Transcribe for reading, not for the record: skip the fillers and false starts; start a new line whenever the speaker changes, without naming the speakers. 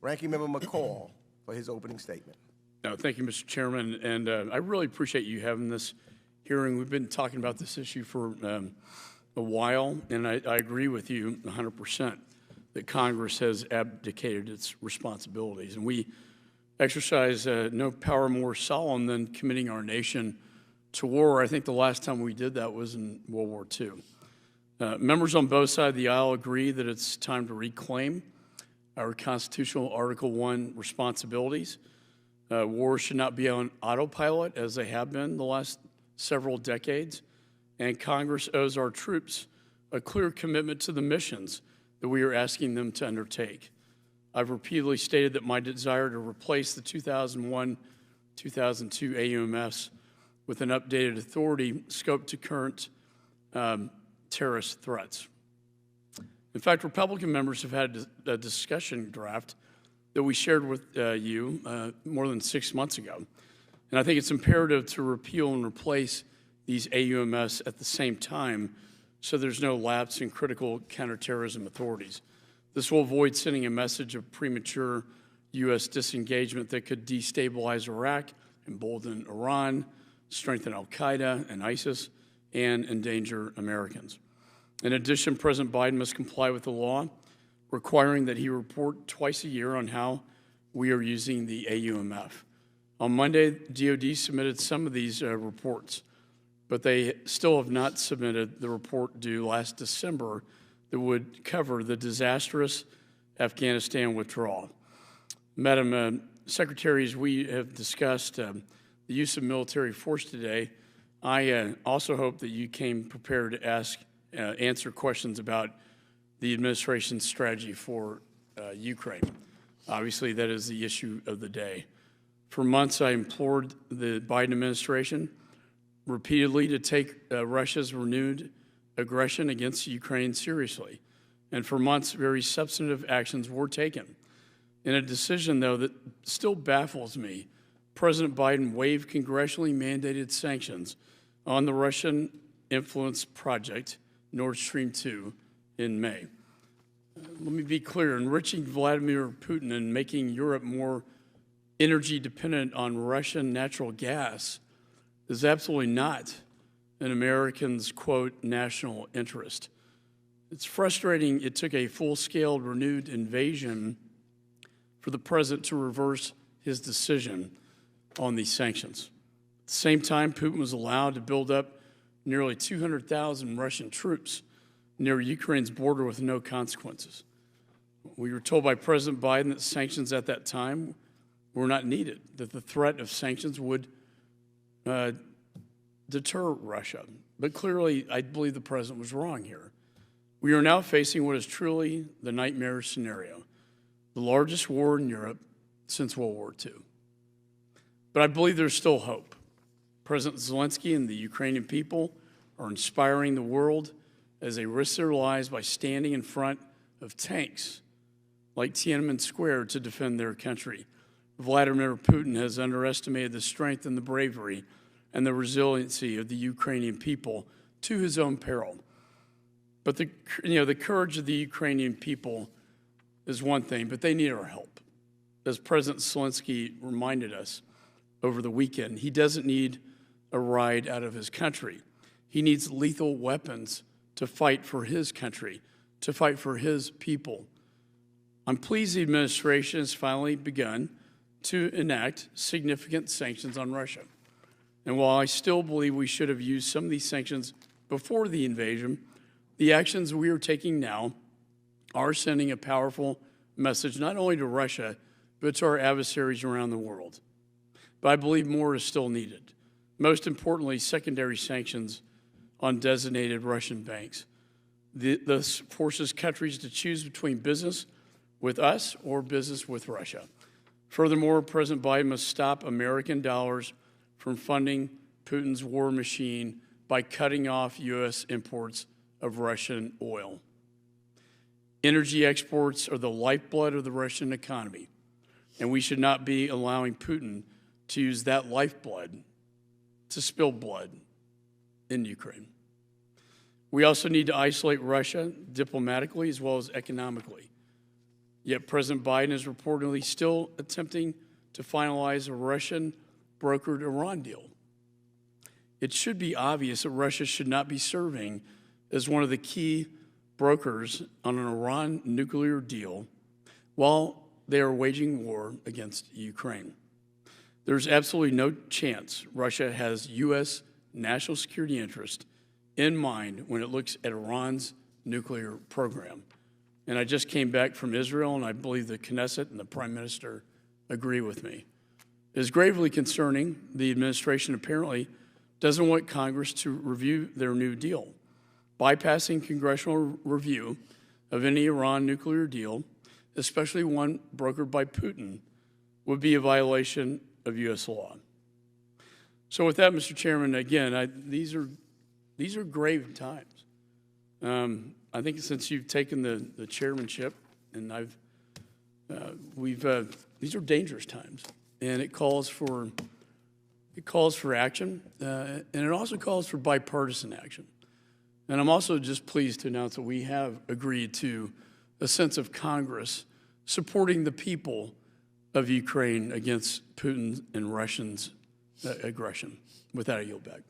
Ranking Member McCaul for his opening statement.
No, thank you, Mr. Chairman, and I really appreciate you having this hearing. We've been talking about this issue for a while, and I agree with you 100% that Congress has abdicated its responsibilities, and we exercise no power more solemn than committing our nation to war. I think the last time we did that was in World War II. Members on both sides of the aisle agree that it's time to reclaim our constitutional Article 1 responsibilities. Wars should not be on autopilot as they have been the last several decades, and Congress owes our troops a clear commitment to the missions that we are asking them to undertake. I've repeatedly stated that my desire to replace the 2001-2002 AUMFs with an updated authority scoped to current terrorist threats. In fact, Republican members have had a discussion draft that we shared with you more than 6 months ago. And I think it's imperative to repeal and replace these AUMFs at the same time so there's no lapse in critical counterterrorism authorities. This will avoid sending a message of premature U.S. disengagement that could destabilize Iraq, embolden Iran, strengthen al-Qaeda and ISIS, and endanger Americans. In addition, President Biden must comply with the law requiring that he report twice a year on how we are using the AUMF. On Monday, DOD submitted some of these reports, but they still have not submitted the report due last December that would cover the disastrous Afghanistan withdrawal. Madam Secretary, as we have discussed the use of military force today, I also hope that you came prepared to answer questions about the administration's strategy for Ukraine. Obviously, that is the issue of the day. For months, I implored the Biden administration repeatedly to take Russia's renewed aggression against Ukraine seriously. And for months, very substantive actions were taken. In a decision, though, that still baffles me, President Biden waived congressionally mandated sanctions on the Russian influence project, Nord Stream 2, in May. Let me be clear, enriching Vladimir Putin and making Europe more energy dependent on Russian natural gas is absolutely not in Americans' quote national interest. It's frustrating it took a full-scale renewed invasion for the president to reverse his decision on these sanctions. At the same time, Putin was allowed to build up nearly 200,000 Russian troops near Ukraine's border with no consequences. We were told by President Biden that sanctions at that time were not needed, that the threat of sanctions would deter Russia. But clearly, I believe the president was wrong here. We are now facing what is truly the nightmare scenario, the largest war in Europe since World War II. But I believe there's still hope. President Zelensky and the Ukrainian people are inspiring the world as they risk their lives by standing in front of tanks like Tiananmen Square to defend their country. Vladimir Putin has underestimated the strength and the bravery and the resiliency of the Ukrainian people to his own peril. But the courage of the Ukrainian people is one thing, but they need our help. As President Zelensky reminded us over the weekend, he doesn't need a ride out of his country. He needs lethal weapons to fight for his country, to fight for his people. I'm pleased the administration has finally begun to enact significant sanctions on Russia. And while I still believe we should have used some of these sanctions before the invasion, the actions we are taking now are sending a powerful message not only to Russia, but to our adversaries around the world. But I believe more is still needed. Most importantly, secondary sanctions on designated Russian banks. This forces countries to choose between business with us or business with Russia. Furthermore, President Biden must stop American dollars from funding Putin's war machine by cutting off U.S. imports of Russian oil. Energy exports are the lifeblood of the Russian economy, and we should not be allowing Putin to use that lifeblood to spill blood in Ukraine. We also need to isolate Russia diplomatically as well as economically. Yet President Biden is reportedly still attempting to finalize a Russian-brokered Iran deal. It should be obvious that Russia should not be serving as one of the key brokers on an Iran nuclear deal while they are waging war against Ukraine. There's absolutely no chance Russia has U.S. national security interest in mind when it looks at Iran's nuclear program. And I just came back from Israel, and I believe the Knesset and the Prime Minister agree with me. It is gravely concerning the administration apparently doesn't want Congress to review their new deal. Bypassing congressional review of any Iran nuclear deal, especially one brokered by Putin, would be a violation of U.S. law. So with that, Mr. Chairman, again, these are grave times. I think since you've taken the chairmanship, and these are dangerous times, and it calls for action, and it also calls for bipartisan action. And I'm also just pleased to announce that we have agreed to a sense of Congress supporting the people of Ukraine against Putin and Russians' aggression. With that, I yield back.